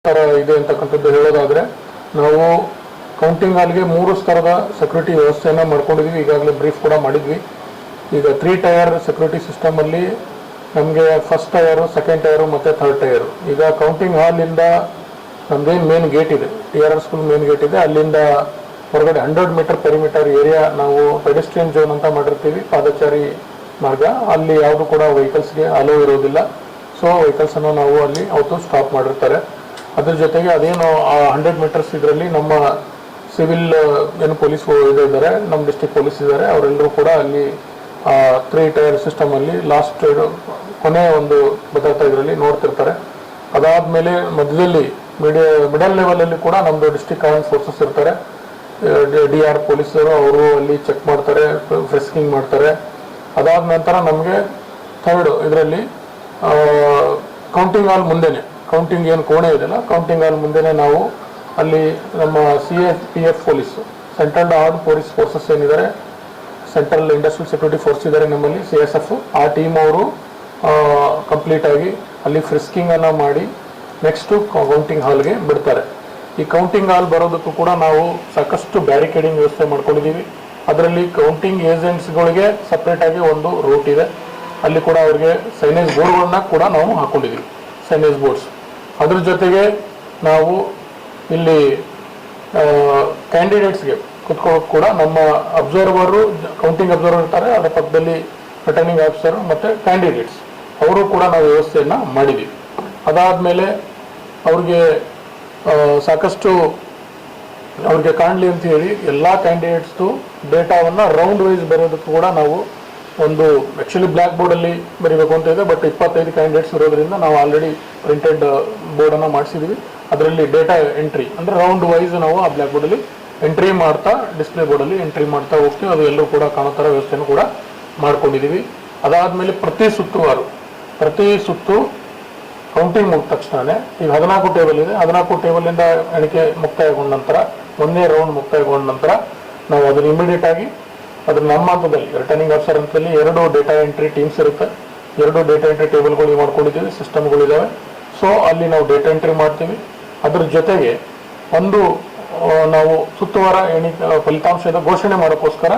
ಥರ ಇದೆ ಅಂತಕ್ಕಂಥದ್ದು ಹೇಳೋದಾದರೆ, ನಾವು ಕೌಂಟಿಂಗ್ ಹಾಲ್ಗೆ 3 ಸ್ತರದ ಸೆಕ್ಯೂರಿಟಿ ವ್ಯವಸ್ಥೆಯನ್ನು ಮಾಡ್ಕೊಂಡಿದ್ವಿ. ಈಗಾಗಲೇ ಬ್ರೀಫ್ ಕೂಡ ಮಾಡಿದ್ವಿ. ಈಗ 3 ಟೈರ್ ಸೆಕ್ಯೂರಿಟಿ ಸಿಸ್ಟಮಲ್ಲಿ ನಮಗೆ ಫಸ್ಟ್ ಟೈರು, ಸೆಕೆಂಡ್ ಟೈರು ಮತ್ತು ಥರ್ಡ್ ಟೈರು. ಈಗ ಕೌಂಟಿಂಗ್ ಹಾಲಿಂದ ನಮ್ಮದೇನು ಮೇನ್ ಗೇಟ್ ಇದೆ, TRR ಸ್ಕೂಲ್ ಮೇನ್ ಗೇಟ್ ಇದೆ, ಅಲ್ಲಿಂದ ಹೊರಗಡೆ 100 ಮೀಟರ್ ಪೆರಿಮೀಟರ್ ಏರಿಯಾ ನಾವು ಪೆಡೆಸ್ಟ್ರಿಯನ್ ಝೋನ್ ಅಂತ ಮಾಡಿರ್ತೀವಿ, ಪಾದಚಾರಿ ಮಾರ್ಗ. ಅಲ್ಲಿ ಯಾವುದು ಕೂಡ ವೆಹಿಕಲ್ಸ್ಗೆ ಅಲೋ ಇರೋದಿಲ್ಲ. ಸೊ ವೆಹಿಕಲ್ಸನ್ನು ನಾವು ಅಲ್ಲಿ ಅವತ್ತು ಸ್ಟಾಪ್ ಮಾಡಿರ್ತಾರೆ. ಅದ್ರ ಜೊತೆಗೆ ಅದೇನು ಆ 100 ಮೀಟರ್ಸ್ ಇದರಲ್ಲಿ ನಮ್ಮ ಸಿವಿಲ್ ಏನು ಪೊಲೀಸ್ ಇದ್ದಾರೆ, ನಮ್ಮ ಡಿಸ್ಟ್ರಿಕ್ಟ್ ಪೊಲೀಸ್ ಇದ್ದಾರೆ, ಅವರೆಲ್ಲರೂ ಕೂಡ ಅಲ್ಲಿ 3 ಟೈರ್ ಸಿಸ್ಟಮಲ್ಲಿ ಲಾಸ್ಟ್ ಕೊನೆ ಒಂದು ಭದ್ರತಾ ಇದರಲ್ಲಿ ನೋಡ್ತಿರ್ತಾರೆ. ಅದಾದಮೇಲೆ ಮಧ್ಯದಲ್ಲಿ ಮಿಡಲ್ ಲೆವೆಲಲ್ಲಿ ಕೂಡ ನಮ್ಮದು ಡಿಸ್ಟ್ರಿಕ್ಟ್ ಆರ್ಮ್ ಫೋರ್ಸಸ್ ಇರ್ತಾರೆ, DR ಪೊಲೀಸರು, ಅವರು ಅಲ್ಲಿ ಚೆಕ್ ಮಾಡ್ತಾರೆ, ಫ್ರೆಸ್ಕಿಂಗ್ ಮಾಡ್ತಾರೆ. ಅದಾದ ನಂತರ ನಮಗೆ ಥರ್ಡ್ ಇದರಲ್ಲಿ ಕೌಂಟಿಂಗ್ ಹಾಲ್ ಮುಂದೆನೆ, ಕೌಂಟಿಂಗ್ ಏನು ಕೋಣೆ ಇದೆಯಲ್ಲ, ಕೌಂಟಿಂಗ್ ಹಾಲ್ ಮುಂದೆನೆ ನಾವು ಅಲ್ಲಿ ನಮ್ಮ CAPF police, central armed police forces ಏನಿದ್ದಾರೆ, ಸೆಂಟ್ರಲ್ ಇಂಡಸ್ಟ್ರಿಯಲ್ ಸೆಕ್ಯೂರಿಟಿ ಫೋರ್ಸ್ ಇದ್ದಾರೆ ನಮ್ಮಲ್ಲಿ, CSF, ಆ ಟೀಮ್ ಅವರು ಕಂಪ್ಲೀಟ್ ಆಗಿ ಅಲ್ಲಿ ಫ್ರಿಸ್ಕಿಂಗನ್ನು ಮಾಡಿ ನೆಕ್ಸ್ಟು ಕೌಂಟಿಂಗ್ ಹಾಲ್ಗೆ ಬಿಡ್ತಾರೆ. ಈ ಕೌಂಟಿಂಗ್ ಹಾಲ್ ಬರೋದಕ್ಕೂ ಕೂಡ ನಾವು ಸಾಕಷ್ಟು ಬ್ಯಾರಿಕೇಡಿಂಗ್ ವ್ಯವಸ್ಥೆ ಮಾಡ್ಕೊಂಡಿದ್ದೀವಿ. ಅದರಲ್ಲಿ ಕೌಂಟಿಂಗ್ ಏಜೆಂಟ್ಸ್ಗಳಿಗೆ ಸಪ್ರೇಟಾಗಿ ಒಂದು ರೂಟ್ ಇದೆ, ಅಲ್ಲಿ ಕೂಡ ಅವರಿಗೆ ಸೈನೇಜ್ ಬೋರ್ಡ್ಗಳನ್ನ ಕೂಡ ನಾವು ಹಾಕ್ಕೊಂಡಿದ್ದೀವಿ, ಸೈನೇಜ್ ಬೋರ್ಡ್ಸ್. ಅದ್ರ ಜೊತೆಗೆ ನಾವು ಇಲ್ಲಿ ಕ್ಯಾಂಡಿಡೇಟ್ಸ್ಗೆ ಕುತ್ಕೊಳ್ಳೋಕೆ ಕೂಡ ನಮ್ಮ ಅಬ್ಸರ್ವರು, ಕೌಂಟಿಂಗ್ ಅಬ್ಸರ್ವರ್ ಇರ್ತಾರೆ, ಅದರ ಪಕ್ಕದಲ್ಲಿ ರಿಟರ್ನಿಂಗ್ ಆಫೀಸರು ಮತ್ತು ಕ್ಯಾಂಡಿಡೇಟ್ಸ್, ಅವರು ಕೂಡ ನಾವು ವ್ಯವಸ್ಥೆಯನ್ನು ಮಾಡಿದ್ದೀವಿ. ಅದಾದಮೇಲೆ ಅವ್ರಿಗೆ ಸಾಕಷ್ಟು ಅವ್ರಿಗೆ ಕಾಣಲಿ ಅಂತ ಹೇಳಿ ಎಲ್ಲ ಕ್ಯಾಂಡಿಡೇಟ್ಸ್ದು ಡೇಟಾವನ್ನು ರೌಂಡ್ ವೈಸ್ ಬರೆಯೋದಕ್ಕೂ ಕೂಡ ನಾವು ಒಂದು ಆ್ಯಕ್ಚುಲಿ ಬ್ಲ್ಯಾಕ್ ಬೋರ್ಡಲ್ಲಿ ಬರೀಬೇಕು ಅಂತ ಇದೆ, ಬಟ್ 25 ಕ್ಯಾಂಡಿಡೇಟ್ಸ್ ಇರೋದ್ರಿಂದ ನಾವು ಆಲ್ರೆಡಿ ಪ್ರಿಂಟೆಡ್ ಬೋರ್ಡನ್ನು ಮಾಡಿಸಿದ್ವಿ. ಅದರಲ್ಲಿ ಡೇಟಾ ಎಂಟ್ರಿ ಅಂದರೆ ರೌಂಡ್ ವೈಸ್ ನಾವು ಆ ಬ್ಲ್ಯಾಕ್ ಬೋರ್ಡಲ್ಲಿ ಎಂಟ್ರಿ ಮಾಡ್ತಾ, ಡಿಸ್ಪ್ಲೇ ಬೋರ್ಡಲ್ಲಿ ಎಂಟ್ರಿ ಮಾಡ್ತಾ ಹೋಗ್ತೀವಿ. ಅದು ಎಲ್ಲರೂ ಕೂಡ ಕಾಣೋ ಥರ ವ್ಯವಸ್ಥೆನೂ ಕೂಡ ಮಾಡ್ಕೊಂಡಿದ್ದೀವಿ. ಅದಾದಮೇಲೆ ಪ್ರತಿ ಸುತ್ತು ಕೌಂಟಿಂಗ್ ಮುಗಿದ ತಕ್ಷಣ ಈಗ 14 ಟೇಬಲ್ ಇದೆ, 14 ಟೇಬಲಿಂದ ಎಣಿಕೆ ಮುಕ್ತಾಯಗೊಂಡ ನಂತರ, ಒಂದೇ ರೌಂಡ್ ಮುಕ್ತಾಯಗೊಂಡ ನಂತರ ನಾವು ಅದನ್ನು ಇಮಿಡಿಯೇಟ್ ಆಗಿ ಅದ್ರ ನಮ್ಮ ಹಂತದಲ್ಲಿ ರಿಟರ್ನಿಂಗ್ ಆಫೀಸರ್ ಹಂತದಲ್ಲಿ 2 ಡೇಟಾ ಎಂಟ್ರಿ ಟೀಮ್ಸ್ ಇರುತ್ತೆ, 2 ಡೇಟಾ ಎಂಟ್ರಿ ಟೇಬಲ್ಗಳು ಮಾಡ್ಕೊಂಡಿದ್ದೀವಿ, ಸಿಸ್ಟಮ್ಗಳಿದ್ದಾವೆ. ಸೊ ಅಲ್ಲಿ ನಾವು ಡೇಟಾ ಎಂಟ್ರಿ ಮಾಡ್ತೀವಿ. ಅದ್ರ ಜೊತೆಗೆ ಒಂದು ನಾವು ಸುತ್ತುವಾರ ಫಲಿತಾಂಶದ ಘೋಷಣೆ ಮಾಡೋಕ್ಕೋಸ್ಕರ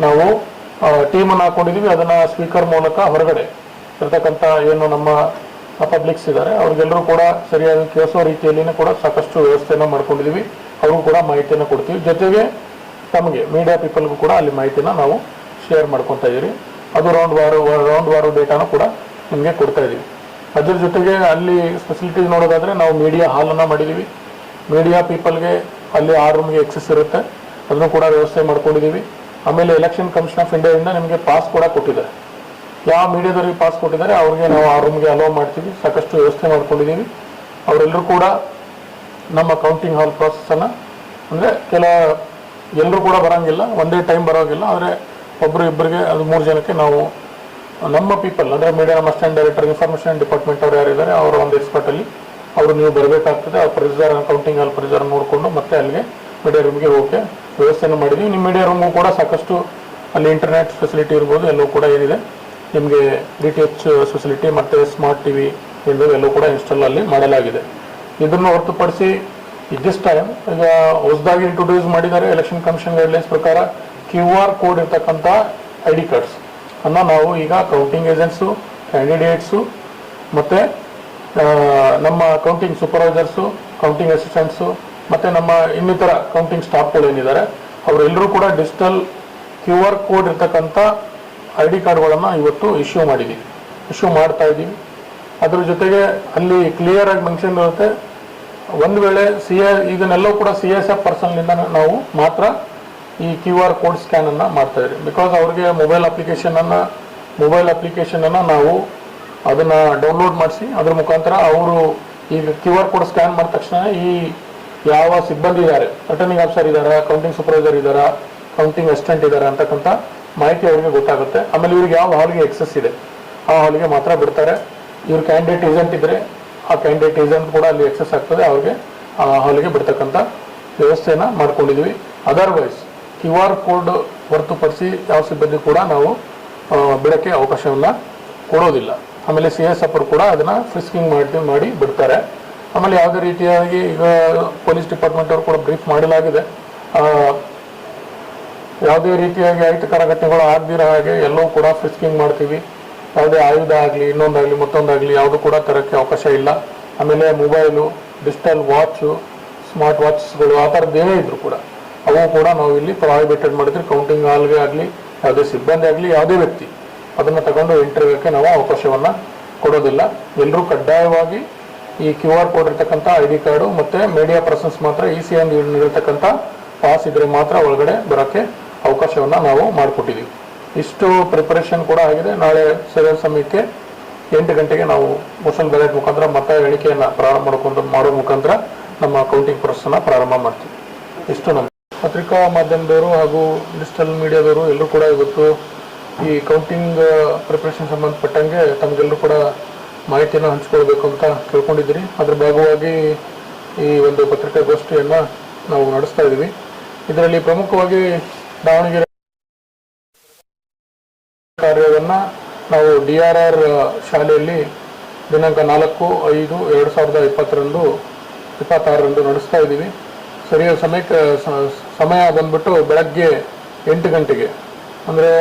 ನಾವು ಟೀಮನ್ನು ಹಾಕೊಂಡಿದ್ದೀವಿ. ಅದನ್ನು ಸ್ಪೀಕರ್ ಮೂಲಕ ಹೊರಗಡೆ ಇರ್ತಕ್ಕಂಥ ಏನು ನಮ್ಮ ಪಬ್ಲಿಕ್ಸ್ ಇದ್ದಾರೆ ಅವ್ರಿಗೆಲ್ಲರೂ ಕೂಡ ಸರಿಯಾಗಿ ಕೇಳಿಸೋ ರೀತಿಯಲ್ಲಿಯೂ ಕೂಡ ಸಾಕಷ್ಟು ವ್ಯವಸ್ಥೆಯನ್ನು ಮಾಡ್ಕೊಂಡಿದ್ದೀವಿ. ಅವ್ರಿಗೂ ಕೂಡ ಮಾಹಿತಿಯನ್ನು ಕೊಡ್ತೀವಿ. ಜೊತೆಗೆ ತಮಗೆ ಮೀಡಿಯಾ ಪೀಪಲ್ಗೂ ಕೂಡ ಅಲ್ಲಿ ಮಾಹಿತಿನ ನಾವು ಶೇರ್ ಮಾಡ್ಕೊತಾ ಇದ್ದೀವಿ. ಅದು ರೌಂಡ್ ವಾರು ಡೇಟಾನು ಕೂಡ ನಿಮಗೆ ಕೊಡ್ತಾ ಇದ್ದೀವಿ. ಅದ್ರ ಜೊತೆಗೆ ಅಲ್ಲಿ ಫೆಸಿಲಿಟೀಸ್ ನೋಡೋದಾದರೆ ನಾವು ಮೀಡಿಯಾ ಹಾಲನ್ನು ಮಾಡಿದ್ದೀವಿ. ಮೀಡಿಯಾ ಪೀಪಲ್ಗೆ ಅಲ್ಲಿ 6 ರೂಮ್ಗೆ ಎಕ್ಸೆಸ್ ಇರುತ್ತೆ, ಅದನ್ನು ಕೂಡ ವ್ಯವಸ್ಥೆ ಮಾಡ್ಕೊಂಡಿದ್ದೀವಿ. ಆಮೇಲೆ ಎಲೆಕ್ಷನ್ ಕಮಿಷನ್ ಆಫ್ ಇಂಡಿಯಾದಿಂದ ನಿಮಗೆ ಪಾಸ್ ಕೂಡ ಕೊಟ್ಟಿದ್ದಾರೆ. ಯಾವ ಮೀಡಿಯಾದವರಿಗೆ ಪಾಸ್ ಕೊಟ್ಟಿದ್ದಾರೆ ಅವ್ರಿಗೆ ನಾವು 6 ರೂಮ್ಗೆ ಅಲೋ ಮಾಡ್ತೀವಿ. ಸಾಕಷ್ಟು ವ್ಯವಸ್ಥೆ ಮಾಡ್ಕೊಂಡಿದ್ದೀವಿ. ಅವರೆಲ್ಲರೂ ಕೂಡ ನಮ್ಮ ಕೌಂಟಿಂಗ್ ಹಾಲ್ ಪ್ರಾಸೆಸನ್ನು ಅಂದರೆ ಎಲ್ಲರೂ ಕೂಡ ಬರೋಂಗಿಲ್ಲ, ಒಂದೇ ಟೈಮ್ ಬರೋಂಗಿಲ್ಲ, ಆದರೆ ಒಬ್ಬರು ಇಬ್ಬರಿಗೆ ಅದು 3 ಜನಕ್ಕೆ ನಾವು ನಮ್ಮ ಪೀಪಲ್ ಅಂದರೆ media assistant director, information department ಅವರು ಯಾರಿದ್ದಾರೆ ಅವರ ಒಂದು ಎಕ್ಸ್ಪರ್ಟಲ್ಲಿ ಅವರು ನೀವು ಬರಬೇಕಾಗ್ತದೆ. ಆ ಪ್ರೊಸೀಜರ್, ಕೌಂಟಿಂಗ್ ಹಾಲ್ ಪ್ರೊಸೀಜರ್ ನೋಡಿಕೊಂಡು ಮತ್ತೆ ಅಲ್ಲಿಗೆ ಮೀಡಿಯಾ ರೂಮ್ಗೆ ಹೋಗೋಕ್ಕೆ ವ್ಯವಸ್ಥೆಯನ್ನು ಮಾಡಿದ್ದೀವಿ. ನಿಮ್ಮ ಮೀಡಿಯಾ ರೂಮ್ಗೂ ಕೂಡ ಸಾಕಷ್ಟು ಅಲ್ಲಿ ಇಂಟರ್ನೆಟ್ ಫೆಸಿಲಿಟಿ ಇರ್ಬೋದು, ಎಲ್ಲವೂ ಕೂಡ ಏನಿದೆ ನಿಮಗೆ DTH ಫೆಸಿಲಿಟಿ ಮತ್ತು ಸ್ಮಾರ್ಟ್ TV ಎಲ್ಲವೂ ಕೂಡ ಇನ್ಸ್ಟಾಲ್ ಅಲ್ಲಿ ಮಾಡಲಾಗಿದೆ. ಇದನ್ನು ಹೊರತುಪಡಿಸಿ ದಿಸ್ ಟೈಮ್ ಈಗ ಹೊಸದಾಗಿ ಇಂಟ್ರೊಡ್ಯೂಸ್ ಮಾಡಿದ್ದಾರೆ ಎಲೆಕ್ಷನ್ ಕಮಿಷನ್ ಗೈಡ್ಲೈನ್ಸ್ ಪ್ರಕಾರ QR ಕೋಡ್ ಇರ್ತಕ್ಕಂಥ ID ಕಾರ್ಡ್ಸ್ ಅನ್ನು ನಾವು ಈಗ ಕೌಂಟಿಂಗ್ ಏಜೆಂಟ್ಸು, ಕ್ಯಾಂಡಿಡೇಟ್ಸು ಮತ್ತು ನಮ್ಮ ಕೌಂಟಿಂಗ್ ಸೂಪರ್ವೈಸರ್ಸು, ಕೌಂಟಿಂಗ್ ಅಸಿಸ್ಟೆಂಟ್ಸು ಮತ್ತು ನಮ್ಮ ಇನ್ನಿತರ ಕೌಂಟಿಂಗ್ ಸ್ಟಾಫ್ಗಳು ಏನಿದ್ದಾರೆ ಅವರೆಲ್ಲರೂ ಕೂಡ ಡಿಜಿಟಲ್ QR ಕೋಡ್ ಇರ್ತಕ್ಕಂಥ ID ಕಾರ್ಡ್ಗಳನ್ನು ಇವತ್ತು ಇಶ್ಯೂ ಮಾಡ್ತಾ ಇದ್ದೀವಿ. ಅದ್ರ ಜೊತೆಗೆ ಅಲ್ಲಿ ಕ್ಲಿಯರಾಗಿ ಮೆನ್ಷನ್ ಇರುತ್ತೆ, ಒಂದು ವೇಳೆ ಇದನ್ನೆಲ್ಲವೂ ಕೂಡ CSF ಪರ್ಸನ್ನಿಂದ ನಾವು ಮಾತ್ರ ಈ QR ಕೋಡ್ ಸ್ಕ್ಯಾನನ್ನು ಮಾಡ್ತಾ ಇದ್ದೀವಿ. ಬಿಕಾಸ್ ಅವ್ರಿಗೆ ಮೊಬೈಲ್ ಅಪ್ಲಿಕೇಶನನ್ನು ನಾವು ಅದನ್ನು ಡೌನ್ಲೋಡ್ ಮಾಡಿಸಿ ಅದ್ರ ಮುಖಾಂತರ ಅವರು ಈಗ QR ಕೋಡ್ ಸ್ಕ್ಯಾನ್ ಮಾಡಿದ ತಕ್ಷಣ ಈ ಯಾವ ಸಿಬ್ಬಂದಿ ಇದ್ದಾರೆ, ರಿಟರ್ನಿಂಗ್ ಆಫೀಸರ್ ಇದ್ದಾರೆ, ಕೌಂಟಿಂಗ್ ಸೂಪರ್ವೈಸರ್ ಇದ್ದಾರೆ, ಕೌಂಟಿಂಗ್ ಅಸಿಸ್ಟೆಂಟ್ ಇದ್ದಾರೆ ಅಂತಕ್ಕಂಥ ಮಾಹಿತಿ ಅವರಿಗೆ ಗೊತ್ತಾಗುತ್ತೆ. ಆಮೇಲೆ ಇವ್ರಿಗೆ ಯಾವ ಹಾಲ್ಗೆ ಎಕ್ಸೆಸ್ ಇದೆ ಆ ಹಾಲ್ಗೆ ಮಾತ್ರ ಬಿಡ್ತಾರೆ. ಇವ್ರು ಕ್ಯಾಂಡಿಡೇಟ್ ಏಜೆಂಟ್ ಇದ್ದರೆ ಆ ಕ್ಯಾಂಡಿಡೇಟ್ ಏಜೆಂಟ್ ಕೂಡ ಅಲ್ಲಿ ಎಕ್ಸೆಸ್ ಆಗ್ತದೆ, ಅವ್ರಿಗೆ ಆ ಹಾಲ್ಗೆ ಬಿಡ್ತಕ್ಕಂಥ ವ್ಯವಸ್ಥೆಯನ್ನು ಮಾಡ್ಕೊಂಡಿದ್ದೀವಿ. ಅದರ್ವೈಸ್ QR ಕೋಡ್ ಹೊರತುಪಡಿಸಿ ಯಾವ ಸಿಬ್ಬಂದಿ ಕೂಡ ನಾವು ಬಿಡೋಕ್ಕೆ ಅವಕಾಶವನ್ನು ಕೊಡೋದಿಲ್ಲ. ಆಮೇಲೆ CSF ಕೂಡ ಅದನ್ನು ಫ್ರಿಸ್ಕಿಂಗ್ ಮಾಡಿ ಬಿಡ್ತಾರೆ. ಆಮೇಲೆ ಯಾವುದೇ ರೀತಿಯಾಗಿ ಈಗ ಪೊಲೀಸ್ ಡಿಪಾರ್ಟ್ಮೆಂಟ್ ಅವರು ಕೂಡ ಬ್ರೀಫ್ ಮಾಡಲಾಗಿದೆ. ಯಾವುದೇ ರೀತಿಯಾಗಿ ಅಹಿತಕರ ಘಟನೆಗಳು ಆಗದಿರೋ ಹಾಗೆ ಎಲ್ಲವೂ ಕೂಡ ಫ್ರಿಸ್ಕಿಂಗ್ ಮಾಡ್ತೀವಿ. ಯಾವುದೇ ಆಯುಧ ಆಗಲಿ, ಇನ್ನೊಂದಾಗಲಿ, ಮತ್ತೊಂದಾಗಲಿ ಯಾವುದು ಕೂಡ ತರೋಕ್ಕೆ ಅವಕಾಶ ಇಲ್ಲ. ಆಮೇಲೆ ಮೊಬೈಲು, ಡಿಜಿಟಲ್ ವಾಚು, ಸ್ಮಾರ್ಟ್ ವಾಚಸ್ಗಳು ಆ ಥರದ್ದು ಏನೇ ಇದ್ರು ಕೂಡ ಅವು ಕೂಡ ನಾವು ಇಲ್ಲಿ ಪ್ರೊಹಿಬಿಟೆಡ್ ಮಾಡಿದ್ರೆ ಕೌಂಟಿಂಗ್ ಹಾಲ್ಗೆ ಆಗಲಿ, ಯಾವುದೇ ಸಿಬ್ಬಂದಿ ಆಗಲಿ, ಯಾವುದೇ ವ್ಯಕ್ತಿ ಅದನ್ನು ತಗೊಂಡು ಇಂಟರ್ವ್ಯೂಕ್ಕೆ ನಾವು ಅವಕಾಶವನ್ನು ಕೊಡೋದಿಲ್ಲ. ಎಲ್ಲರೂ ಕಡ್ಡಾಯವಾಗಿ ಈ QR ಕೋಡ್ ಇರ್ತಕ್ಕಂಥ ID ಕಾರ್ಡು ಮತ್ತು ಮೀಡಿಯಾ ಪರ್ಸನ್ಸ್ ಮಾತ್ರ EC ನೀಡಿರ್ತಕ್ಕಂಥ ಪಾಸ್ ಇದ್ರೆ ಮಾತ್ರ ಒಳಗಡೆ ಬರೋಕ್ಕೆ ಅವಕಾಶವನ್ನು ನಾವು ಮಾಡಿಕೊಟ್ಟಿದ್ದೀವಿ. ಇಷ್ಟು ಪ್ರಿಪರೇಷನ್ ಕೂಡ ಆಗಿದೆ. ನಾಳೆ ಸರಿಯಾದ ಸಮಯಕ್ಕೆ 8 ಗಂಟೆಗೆ ನಾವು ಪೋಸ್ಟಲ್ ಬ್ಯಾಲೆಟ್ ಮುಖಾಂತರ ಮತ ಎಣಿಕೆಯನ್ನು ಪ್ರಾರಂಭ ಮಾಡೋ ಮುಖಾಂತರ ನಮ್ಮ ಕೌಂಟಿಂಗ್ ಪ್ರೊಸೆಸ್ಸನ್ನು ಪ್ರಾರಂಭ ಮಾಡ್ತೀವಿ. ಇಷ್ಟು ನಮ್ಮ ಪತ್ರಿಕಾ ಮಾಧ್ಯಮದವರು ಹಾಗೂ ಡಿಜಿಟಲ್ ಮೀಡಿಯಾದವರು ಎಲ್ಲರೂ ಕೂಡ ಇವತ್ತು ಈ ಕೌಂಟಿಂಗ್ ಪ್ರಿಪ್ರೇಷನ್ ಸಂಬಂಧಪಟ್ಟಂಗೆ ತಮಗೆಲ್ಲರೂ ಕೂಡ ಮಾಹಿತಿಯನ್ನು ಹಂಚ್ಕೊಳ್ಬೇಕು ಅಂತ ಕೇಳ್ಕೊಂಡಿದ್ದೀರಿ. ಅದ್ರ ಭಾಗವಾಗಿ ಈ ಒಂದು ಪತ್ರಿಕಾಗೋಷ್ಠಿಯನ್ನು ನಾವು ನಡೆಸ್ತಾ ಇದ್ದೀವಿ. ಇದರಲ್ಲಿ ಪ್ರಮುಖವಾಗಿ ದಾವಣಗೆರೆ ಕಾರ್ಯವನ್ನು ನಾವು DRR ಶಾಲೆಯಲ್ಲಿ ದಿನಾಂಕ 4/5/2026 ನಡೆಸ್ತಾ ಇದ್ದೀವಿ. ಸರಿಯಾದ ಸಮಯ ಬಂದ್ಬಿಟ್ಟು ಬೆಳಗ್ಗೆ 8 ಗಂಟೆಗೆ. ಅಂದರೆ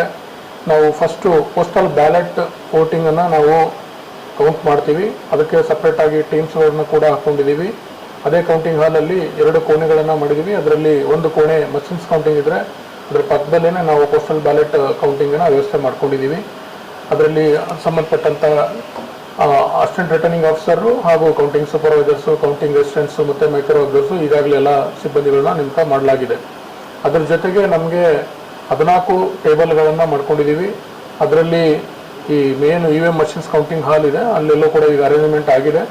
ನಾವು ಫಸ್ಟು ಪೋಸ್ಟಲ್ ಬ್ಯಾಲೆಟ್ ವೋಟಿಂಗನ್ನು ನಾವು ಕೌಂಟ್ ಮಾಡ್ತೀವಿ. ಅದಕ್ಕೆ ಸಪ್ರೇಟಾಗಿ ಟೀಮ್ಸ್ಗಳನ್ನು ಕೂಡ ಹಾಕ್ಕೊಂಡಿದ್ದೀವಿ. ಅದೇ ಕೌಂಟಿಂಗ್ ಹಾಲಲ್ಲಿ 2 ಕೋಣೆಗಳನ್ನು ಮಾಡಿದ್ದೀವಿ. ಅದರಲ್ಲಿ ಒಂದು ಕೋಣೆ ಮಷಿನ್ಸ್ ಕೌಂಟಿಂಗ್ ಇದ್ದರೆ ಅದರ ಪಕ್ಕದಲ್ಲೇ ನಾವು ಪೋಸ್ಟಲ್ ಬ್ಯಾಲೆಟ್ ಕೌಂಟಿಂಗನ್ನು ವ್ಯವಸ್ಥೆ ಮಾಡ್ಕೊಂಡಿದ್ದೀವಿ. ಅದರಲ್ಲಿ ಸಂಬಂಧಪಟ್ಟಂಥ ಅಸಿಸ್ಟೆಂಟ್ ರಿಟರ್ನಿಂಗ್ ಆಫೀಸರು ಹಾಗೂ ಕೌಂಟಿಂಗ್ ಸೂಪರ್ವೈಸರ್ಸು, ಕೌಂಟಿಂಗ್ ಅಸಿಸ್ಟೆಂಟ್ಸು ಮತ್ತು ಮೈಕ್ರೋ ಅಬ್ಸರ್ವರ್ಸು ಈಗಾಗಲೇ ಎಲ್ಲ ಸಿಬ್ಬಂದಿಗಳನ್ನ ನೇಮಕ ಮಾಡಲಾಗಿದೆ. ಅದರ ಜೊತೆಗೆ ನಮಗೆ 14 ಟೇಬಲ್ಗಳನ್ನು ಮಾಡ್ಕೊಂಡಿದ್ದೀವಿ. ಅದರಲ್ಲಿ ಈ ಮೇನ್ EVM ಮಷಿನ್ಸ್ ಕೌಂಟಿಂಗ್ ಹಾಲ್ ಇದೆ, ಅಲ್ಲೆಲ್ಲೂ ಕೂಡ ಈಗ ಅರೇಂಜ್ಮೆಂಟ್ ಆಗಿದೆ.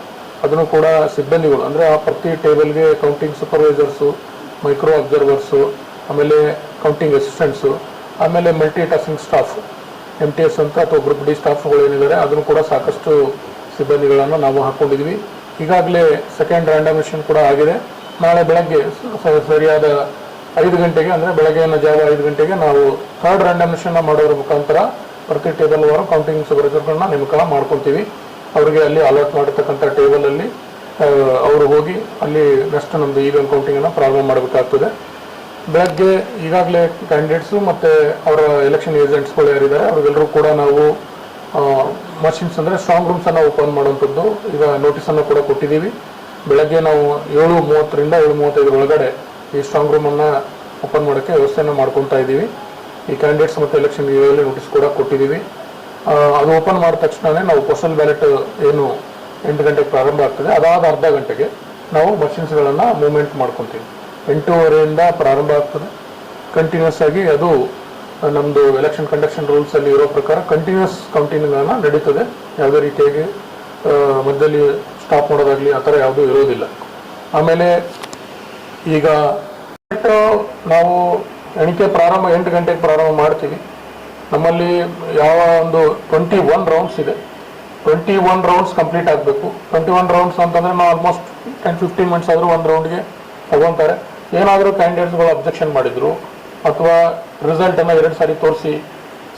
ಅದನ್ನು ಕೂಡ ಸಿಬ್ಬಂದಿಗಳು ಅಂದರೆ ಆ ಪ್ರತಿ ಟೇಬಲ್ಗೆ ಕೌಂಟಿಂಗ್ ಸೂಪರ್ವೈಸರ್ಸು, ಮೈಕ್ರೋ ಅಬ್ಸರ್ವರ್ಸು, ಆಮೇಲೆ ಕೌಂಟಿಂಗ್ ಅಸಿಸ್ಟೆಂಟ್ಸು, ಆಮೇಲೆ ಮಲ್ಟಿ ಟಾಸ್ಕಿಂಗ್ ಸ್ಟಾಫ್ MTS ಅಂತ ಅಥವಾ ಗ್ರೂಪ್ D ಸ್ಟಾಫ್ಗಳು ಏನಿದ್ದಾರೆ ಅದನ್ನು ಕೂಡ ಸಾಕಷ್ಟು ಸಿಬ್ಬಂದಿಗಳನ್ನು ನಾವು ಹಾಕ್ಕೊಂಡಿದ್ವಿ. ಈಗಾಗಲೇ ಸೆಕೆಂಡ್ ರ್ಯಾಂಡಮೈಸೇಷನ್ ಕೂಡ ಆಗಿದೆ. ನಾಳೆ ಬೆಳಗ್ಗೆ ಸರಿಯಾದ 5 ಗಂಟೆಗೆ ಅಂದರೆ ಬೆಳಗ್ಗೆಯ ಜಾವ 5 ಗಂಟೆಗೆ ನಾವು ಥರ್ಡ್ ರ್ಯಾಂಡಮೈಸೇಷನ್ ಮಾಡೋದ್ರ ಮುಖಾಂತರ ಪ್ರತಿ ಟೇಬಲ್ ಅವರು ಕೌಂಟಿಂಗ್ ಸೂಪರ್ವೈಸರ್ಗಳನ್ನ ನೇಮಕ ಮಾಡ್ಕೊತೀವಿ. ಅವರಿಗೆ ಅಲ್ಲಿ ಅಲಾಟ್ ಮಾಡಿರ್ತಕ್ಕಂಥ ಟೇಬಲಲ್ಲಿ ಅವರು ಹೋಗಿ ಅಲ್ಲಿ ನೆಕ್ಸ್ಟ್ ನಮ್ಮದು EVM ಕೌಂಟಿಂಗನ್ನು ಪ್ರಾರಂಭ ಮಾಡಬೇಕಾಗ್ತದೆ. ಬೆಳಗ್ಗೆ ಈಗಾಗಲೇ ಕ್ಯಾಂಡಿಡೇಟ್ಸು ಮತ್ತು ಅವರ ಎಲೆಕ್ಷನ್ ಏಜೆಂಟ್ಸ್ಗಳು ಯಾರಿದ್ದಾರೆ ಅವ್ರಿಗೆಲ್ಲರೂ ಕೂಡ ನಾವು ಮಷಿನ್ಸ್ ಅಂದರೆ ಸ್ಟ್ರಾಂಗ್ ರೂಮ್ಸನ್ನು ಓಪನ್ ಮಾಡುವಂಥದ್ದು ಈಗ ನೋಟಿಸನ್ನು ಕೂಡ ಕೊಟ್ಟಿದ್ದೀವಿ. ಬೆಳಗ್ಗೆ ನಾವು 7:30ರಿಂದ 7:35 ಒಳಗಡೆ ಈ ಸ್ಟ್ರಾಂಗ್ ರೂಮನ್ನು ಓಪನ್ ಮಾಡೋಕ್ಕೆ ವ್ಯವಸ್ಥೆಯನ್ನು ಮಾಡ್ಕೊತಾ ಇದ್ದೀವಿ. ಈ ಕ್ಯಾಂಡಿಡೇಟ್ಸ್ ಮತ್ತು ಎಲೆಕ್ಷನ್ ಈಗಾಗಲೇ ನೋಟಿಸ್ ಕೂಡ ಕೊಟ್ಟಿದ್ದೀವಿ. ಅದು ಓಪನ್ ಮಾಡಿದ ತಕ್ಷಣವೇ ನಾವು ಪೋಸ್ಟಲ್ ಬ್ಯಾಲೆಟ್ ಏನು 8 ಗಂಟೆಗೆ ಪ್ರಾರಂಭ ಆಗ್ತದೆ, ಅದಾದ ಅರ್ಧ ಗಂಟೆಗೆ ನಾವು ಮಷಿನ್ಸ್ಗಳನ್ನು ಮೂವ್ಮೆಂಟ್ ಮಾಡ್ಕೊತೀವಿ. 8:30ರಿಂದ ಪ್ರಾರಂಭ ಆಗ್ತದೆ. ಕಂಟಿನ್ಯೂಸ್ ಆಗಿ ಅದು ನಮ್ಮದು ಎಲೆಕ್ಷನ್ ಕಂಡಕ್ಷನ್ ರೂಲ್ಸಲ್ಲಿ ಇರೋ ಪ್ರಕಾರ ಕಂಟಿನ್ಯೂಸ್ ಕೌಂಟಿಂಗ್ಗಳನ್ನು ನಡೀತದೆ. ಯಾವುದೇ ರೀತಿಯಾಗಿ ಮಧ್ಯದಲ್ಲಿ ಸ್ಟಾಪ್ ಮಾಡೋದಾಗಲಿ ಆ ಥರ ಯಾವುದೂ ಇರೋದಿಲ್ಲ. ಆಮೇಲೆ ಈಗ ನಾವು ಎಣಿಕೆ ಪ್ರಾರಂಭ 8 ಗಂಟೆಗೆ ಪ್ರಾರಂಭ ಮಾಡ್ತೀವಿ. ನಮ್ಮಲ್ಲಿ ಯಾವ ಒಂದು 21 ರೌಂಡ್ಸ್ ಇದೆ. 21 ರೌಂಡ್ಸ್ ಕಂಪ್ಲೀಟ್ ಆಗಬೇಕು. 21 ರೌಂಡ್ಸ್ ಅಂತಂದರೆ ನಾವು ಆಲ್ಮೋಸ್ಟ್ 10-15 ಮಿನಿಟ್ಸ್ ಆದರೂ ಒಂದು ರೌಂಡ್ಗೆ ತಗೊತಾರೆ. ಏನಾದರೂ ಕ್ಯಾಂಡಿಡೇಟ್ಸ್ಗಳು ಅಬ್ಜೆಕ್ಷನ್ ಮಾಡಿದ್ರು ಅಥವಾ ರಿಸಲ್ಟನ್ನು 2 ಸಾರಿ ತೋರಿಸಿ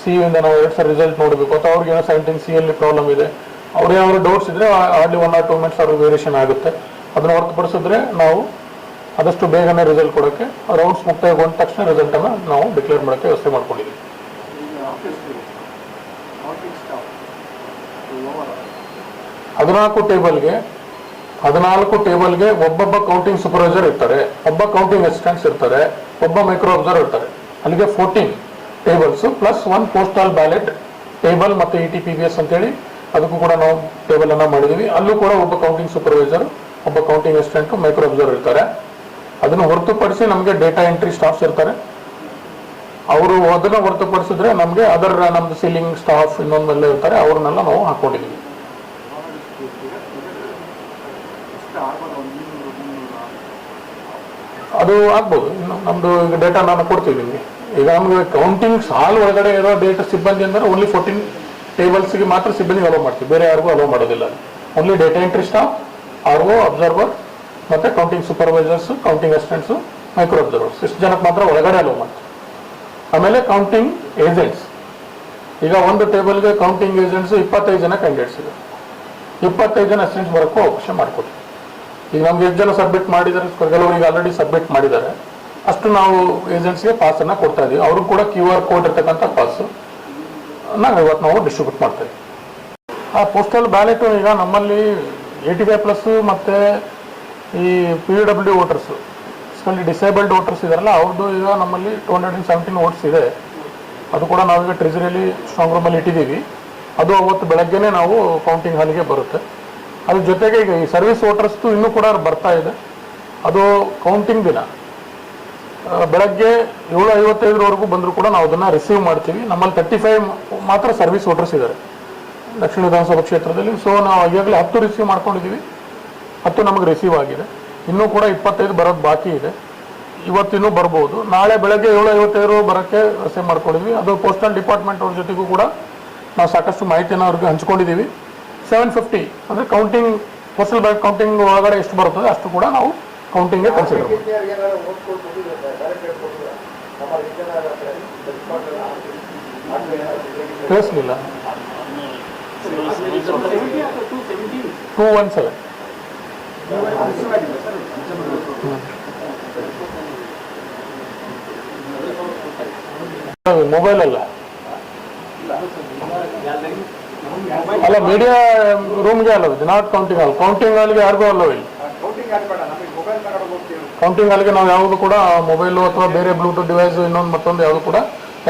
CUಯಿಂದ ನಾವು 2 ಸಾರಿ ರಿಸಲ್ಟ್ ನೋಡಬೇಕು ಅಥವಾ ಅವ್ರಿಗೆ ಏನೋ 17C ಪ್ರಾಬ್ಲಮ್ ಇದೆ, ಅವ್ರೇನಾದ್ರು ಡೌಟ್ಸ್ ಇದ್ದರೆ ಹಾರ್ಡ್ಲಿ 1 or 2 ಮಿನಿಟ್ಸ್ ಅವ್ರಿಗೆ ವೇರಿಯೇಷನ್ ಆಗುತ್ತೆ. ಅದನ್ನು ಹೊರತುಪಡಿಸಿದ್ರೆ ನಾವು ಆದಷ್ಟು ಬೇಗನೆ ರಿಸಲ್ಟ್ ಕೊಡೋಕ್ಕೆ ರೌಂಡ್ಸ್ ಮುಕ್ತಾಯಗೊಂಡ ತಕ್ಷಣ ರಿಸಲ್ಟನ್ನು ನಾವು ಡಿಕ್ಲೇರ್ ಮಾಡೋಕ್ಕೆ ವ್ಯವಸ್ಥೆ ಮಾಡ್ಕೊಂಡಿದ್ದೀವಿ. 14 ಟೇಬಲ್ಗೆ ಒಬ್ಬೊಬ್ಬ ಕೌಂಟಿಂಗ್ ಸೂಪರ್ವೈಸರ್ ಇರ್ತಾರೆ, ಒಬ್ಬ ಕೌಂಟಿಂಗ್ ಅಸಿಸ್ಟೆಂಟ್ಸ್ ಇರ್ತಾರೆ, ಒಬ್ಬ ಮೈಕ್ರೋ ಅಬ್ಸರ್ವರ್ ಇರ್ತಾರೆ. ಅಲ್ಲಿಗೆ 14 tables plus 1 postal ballot table ಮತ್ತು ETPBS ಅಂತೇಳಿ ಅದಕ್ಕೂ ಕೂಡ ನಾವು ಟೇಬಲನ್ನು ಮಾಡಿದ್ದೀವಿ. ಅಲ್ಲೂ ಕೂಡ ಒಬ್ಬ ಕೌಂಟಿಂಗ್ ಸೂಪರ್ವೈಸರ್, ಒಬ್ಬ ಕೌಂಟಿಂಗ್ ಅಸಿಸ್ಟೆಂಟು, ಮೈಕ್ರೋ ಅಬ್ಸರ್ವರ್ ಇರ್ತಾರೆ. ಅದನ್ನು ಹೊರತುಪಡಿಸಿ ನಮಗೆ ಡೇಟಾ ಎಂಟ್ರಿ ಸ್ಟಾಫ್ಸ್ ಇರ್ತಾರೆ. ಅವರು ಅದನ್ನು ಹೊರತುಪಡಿಸಿದ್ರೆ ನಮಗೆ ನಮ್ಮದು ಸೀಲಿಂಗ್ ಸ್ಟಾಫ್ ಇನ್ನೊಂದೆಲ್ಲ ಇರ್ತಾರೆ, ಅವ್ರನ್ನೆಲ್ಲ ನಾವು ಹಾಕ್ಕೊಂಡಿದ್ದೀವಿ. ಅದು ಆಗ್ಬೋದು. ಇನ್ನು ನಮ್ಮದು ಈಗ ಡೇಟಾ ನಾನು ಕೊಡ್ತೀವಿ ನಿಮಗೆ. ಈಗ ನಮಗೆ ಕೌಂಟಿಂಗ್ ಹಾಲ್ ಒಳಗಡೆ ಇರೋ ಡೇಟಾ ಸಿಬ್ಬಂದಿ ಅಂದರೆ ಓನ್ಲಿ 14 ಟೇಬಲ್ಸ್ಗೆ ಮಾತ್ರ ಸಿಬ್ಬಂದಿ ಅಲೋ ಮಾಡ್ತೀವಿ, ಬೇರೆ ಯಾರಿಗೂ ಅಲೋ ಮಾಡೋದಿಲ್ಲ. Only data entry staff, RO, observer ಮತ್ತು counting supervisors, counting assistants, micro observers ಇಷ್ಟು ಜನಕ್ಕೆ ಮಾತ್ರ ಒಳಗಡೆ ಅಲೋ ಮಾಡ್ತೀವಿ. ಆಮೇಲೆ ಕೌಂಟಿಂಗ್ ಏಜೆಂಟ್ಸ್, ಈಗ ಒಂದು ಟೇಬಲ್ಗೆ ಕೌಂಟಿಂಗ್ ಏಜೆಂಟ್ಸು 25 ಜನ ಕ್ಯಾಂಡಿಡೇಟ್ಸ್ ಇದೆ, 25 ಜನ ಅಸಿಸ್ಟೆಂಟ್ಸ್ ಬರೋಕ್ಕೂ ಅವಕಾಶ ಮಾಡಿಕೊಡ್ತೀವಿ. ಈಗ ನಮ್ಗೆ ಎಷ್ಟು ಜನ ಸಬ್ಮಿಟ್ ಮಾಡಿದ್ದಾರೆ, ಕೆಲವರಿಗೆ ಆಲ್ರೆಡಿ ಸಬ್ಮಿಟ್ ಮಾಡಿದ್ದಾರೆ, ಅಷ್ಟು ನಾವು ಏಜೆಂಟ್ಸ್ಗೆ ಪಾಸನ್ನು ಕೊಡ್ತಾ ಇದೀವಿ. ಅವರು ಕೂಡ QR ಕೋಡ್ ಇರ್ತಕ್ಕಂಥ ಪಾಸು ಇವತ್ತು ನಾವು ಡಿಸ್ಟ್ರಿಬ್ಯೂಟ್ ಮಾಡ್ತಾ ಇದ್ದೀವಿ. ಆ ಪೋಸ್ಟಲ್ ಬ್ಯಾಲೆಟು ಈಗ ನಮ್ಮಲ್ಲಿ 85+ ಮತ್ತು ಈ PWD voters, especially disabled voters ಇದಾರಲ್ಲ, ಅವ್ರದ್ದು ಈಗ ನಮ್ಮಲ್ಲಿ 217 ವೋಟ್ಸ್ ಇದೆ. ಅದು ಕೂಡ ನಾವೀಗ ಟ್ರೆಜರಿಯಲ್ಲಿ ಸ್ಟ್ರಾಂಗ್ ರೂಮಲ್ಲಿ ಇಟ್ಟಿದ್ದೀವಿ. ಅದು ಅವತ್ತು ಬೆಳಗ್ಗೆನೇ ನಾವು ಕೌಂಟಿಂಗ್ ಹಾಲಿಗೆ ಬರುತ್ತೆ. ಅದ್ರ ಜೊತೆಗೆ ಈಗ ಈ ಸರ್ವಿಸ್ ವೋಟರ್ಸ್ದು ಇನ್ನೂ ಕೂಡ ಬರ್ತಾ ಇದೆ. ಅದು ಕೌಂಟಿಂಗ್ ದಿನ ಬೆಳಗ್ಗೆ 7:55ವರೆಗೂ ಬಂದರೂ ಕೂಡ ನಾವು ಅದನ್ನು ರಿಸೀವ್ ಮಾಡ್ತೀವಿ. ನಮ್ಮಲ್ಲಿ 35 ಮಾತ್ರ ಸರ್ವಿಸ್ ವೋಟರ್ಸ್ ಇದ್ದಾರೆ ದಕ್ಷಿಣ ವಿಧಾನಸಭಾ ಕ್ಷೇತ್ರದಲ್ಲಿ. ಸೊ ನಾವು ಈಗಾಗಲೇ 10 ರಿಸೀವ್ ಮಾಡ್ಕೊಂಡಿದ್ದೀವಿ, 10 ನಮಗೆ ರಿಸೀವ್ ಆಗಿದೆ. ಇನ್ನೂ ಕೂಡ 25 ಬರೋದು ಬಾಕಿ ಇದೆ. ಇವತ್ತಿನ್ನೂ ಬರ್ಬೋದು. ನಾಳೆ ಬೆಳಗ್ಗೆ 7:55 ಬರೋಕ್ಕೆ ರಿಸೀವ್ ಮಾಡ್ಕೊಂಡಿದ್ವಿ. ಅದು ಪೋಸ್ಟಲ್ ಡಿಪಾರ್ಟ್ಮೆಂಟ್ ಅವ್ರ ಜೊತೆಗೂ ಕೂಡ ನಾವು ಸಾಕಷ್ಟು ಮಾಹಿತಿಯನ್ನು ಅವ್ರಿಗೆ ಹಂಚ್ಕೊಂಡಿದ್ದೀವಿ. 750 ಅಂದರೆ ಕೌಂಟಿಂಗ್, ಪೋಸ್ಟಲ್ ಬ್ಯಾಲೆಟ್ ಕೌಂಟಿಂಗ್ ಒಳಗಡೆ ಎಷ್ಟು ಬರುತ್ತದೆ ಅಷ್ಟು ಕೂಡ ನಾವು ಕೌಂಟಿಂಗ್ಗೆ ಕನ್ಸಿಡರ್ ಮಾಡ್ತೀವಿ. ತಿಳಿಸಲಿಲ್ಲ. 217 ಮೊಬೈಲ್ ಅಲ್ಲ ಅಲ್ಲ, ಮೀಡಿಯಾ ರೂಮ್ಗೆ ಅಲ್ಲ, ಇದು ನಾಟ್ ಕೌಂಟಿಂಗ್ ಹಾಲ್. ಕೌಂಟಿಂಗ್ ಹಾಲ್ಗೆ ಯಾರಿಗೂ ಅಲ್ಲೋ ಇಲ್ಲ. ಕೌಂಟಿಂಗ್ ಹಾಲ್ಗೆ ನಾವು ಯಾವುದು ಕೂಡ ಮೊಬೈಲು ಅಥವಾ ಬೇರೆ ಬ್ಲೂಟೂತ್ ಡಿವೈಸ್ ಇನ್ನೊಂದು ಮತ್ತೊಂದು ಯಾವುದು ಕೂಡ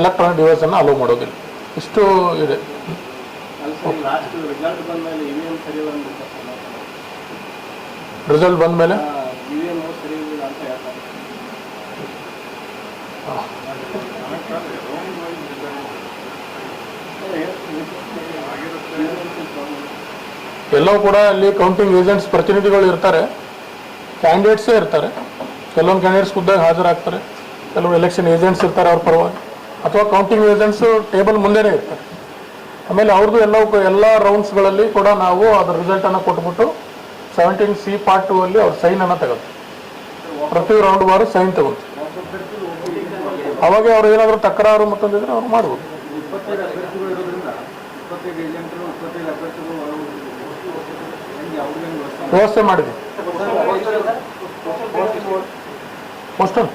ಎಲೆಕ್ಟ್ರಾನಿಕ್ ಡಿವೈಸನ್ನು ಅಲೋ ಮಾಡೋದಿಲ್ಲ. ಇಷ್ಟು ಇದೆ. ರಿಸಲ್ಟ್ ಬಂದ ಮೇಲೆ ಎಲ್ಲವೂ ಕೂಡ ಅಲ್ಲಿ ಕೌಂಟಿಂಗ್ ಏಜೆಂಟ್ಸ್ ಪ್ರತಿನಿಧಿಗಳು ಇರ್ತಾರೆ, ಕ್ಯಾಂಡಿಡೇಟ್ಸೇ ಇರ್ತಾರೆ. ಕೆಲವೊಂದು ಕ್ಯಾಂಡಿಡೇಟ್ಸ್ ಖುದ್ದಾಗಿ ಹಾಜರಾಗ್ತಾರೆ, ಕೆಲವು ಎಲೆಕ್ಷನ್ ಏಜೆಂಟ್ಸ್ ಇರ್ತಾರೆ ಅವ್ರ ಪರವಾಗಿ, ಅಥವಾ ಕೌಂಟಿಂಗ್ ಏಜೆಂಟ್ಸು ಟೇಬಲ್ ಮುಂದೆನೇ ಇರ್ತಾರೆ. ಆಮೇಲೆ ಅವ್ರದ್ದು ಎಲ್ಲ ರೌಂಡ್ಸ್ಗಳಲ್ಲಿ ಕೂಡ ನಾವು ಅದರ ರಿಸಲ್ಟನ್ನು ಕೊಟ್ಬಿಟ್ಟು 17C Part 2 ಅಲ್ಲಿ ಅವ್ರ ಸೈನನ್ನು ತಗೋತೀವಿ. ಪ್ರತಿ ರೌಂಡ್ ಬಾರು ಸೈನ್ ತಗೊಂತೀವಿ. ಅವಾಗ ಅವ್ರು ಏನಾದರೂ ತಕರಾರು ಮತ್ತೊಂದಿದ್ರೆ ಅವ್ರು ಮಾಡ್ಬೋದು. ವ್ಯವಸ್ಥೆ ಮಾಡಿದ್ವಿ ಪೋಸ್ಟಲ್